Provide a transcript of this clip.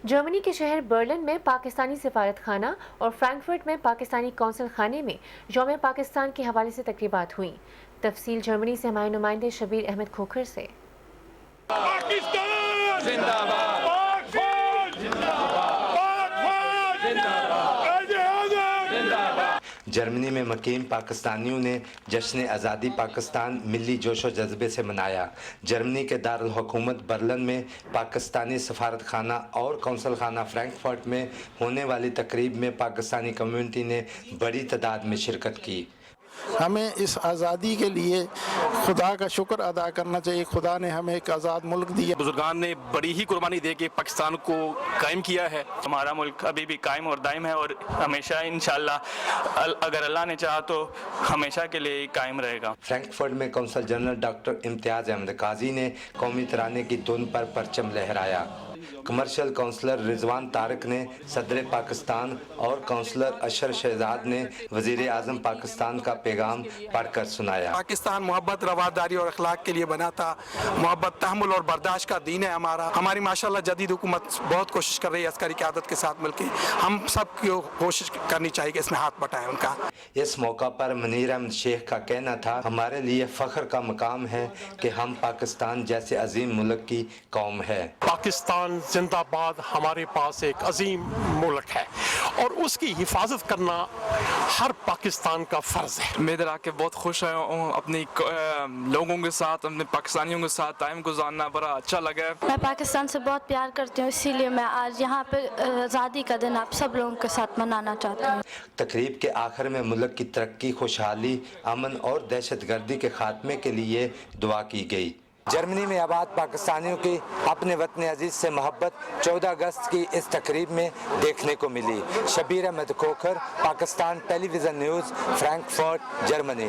جرمنی کے شہر برلن میں پاکستانی سفارت خانہ اور فرینکفرٹ میں پاکستانی قونصل خانے میں یوم پاکستان کے حوالے سے تقریبات ہوئیں۔ تفصیل جرمنی سے ہمارے نمائندے شبیر احمد کھوکھر سے۔ پاکستان زندہ باد، پاک فوج زندہ باد، پاک فوج زندہ باد، قائد اعظم زندہ باد۔ جرمنی میں مقیم پاکستانیوں نے جشن آزادی پاکستان ملی جوش و جذبے سے منایا۔ جرمنی کے دارالحکومت برلن میں پاکستانی سفارت خانہ اور قونصل خانہ فرینکفرٹ میں ہونے والی تقریب میں پاکستانی کمیونٹی نے بڑی تعداد میں شرکت کی۔ ہمیں اس آزادی کے لیے خدا کا شکر ادا کرنا چاہیے۔ خدا نے ہمیں ایک آزاد ملک دیا۔ بزرگان نے بڑی ہی قربانی دے کے پاکستان کو قائم کیا ہے۔ ہمارا ملک ابھی بھی قائم اور دائم ہے اور ہمیشہ انشاءاللہ اگر اللہ نے چاہا تو ہمیشہ کے لیے قائم رہے گا۔ فرینکفرٹ میں قونصل جنرل ڈاکٹر امتیاز احمد قاضی نے قومی ترانے کی دھن پر پرچم لہرایا۔ کمرشل کونسلر رضوان طارق نے صدر پاکستان اور کونسلر اشر شہزاد نے وزیر اعظم پاکستان کا پیغام پڑھ کر سنایا۔ پاکستان محبت، رواداری اور اخلاق کے لیے بنا تھا۔ محبت، تحمل اور برداشت کا دین ہے ہمارا۔ ہماری ماشاءاللہ جدید حکومت بہت کوشش کر رہی ہے عسکری قیادت کے ساتھ مل کے۔ ہم سب کو کوشش کرنی چاہیے کہ اس میں ہاتھ بٹائیں ان کا۔ اس موقع پر منیر احمد شیخ کا کہنا تھا، ہمارے لیے فخر کا مقام ہے کہ ہم پاکستان جیسے عظیم ملک کی قوم ہے۔ پاکستان زندہ باد ہمارے پاس ایک عظیم ملک ہے اور اس کی حفاظت کرنا ہر پاکستان کا فرض ہے۔ میں ادھر آ کے بہت خوش ہوں، اپنی لوگوں کے ساتھ، اپنے پاکستانیوں کے ساتھ ٹائم گزارنا بڑا اچھا لگا ہے۔ میں پاکستان سے بہت پیار کرتی ہوں، اسی لیے میں آج یہاں پہ آزادی کا دن آپ سب لوگوں کے ساتھ منانا چاہتی ہوں۔ تقریب کے آخر میں ملک کی ترقی، خوشحالی، امن اور دہشت گردی کے خاتمے کے لیے دعا کی گئی۔ جرمنی میں آباد پاکستانیوں کی اپنے وطن عزیز سے محبت 14 اگست کی اس تقریب میں دیکھنے کو ملی۔ شبیر احمد کھوکھر، پاکستان ٹیلی ویژن نیوز، فرینکفرٹ، جرمنی۔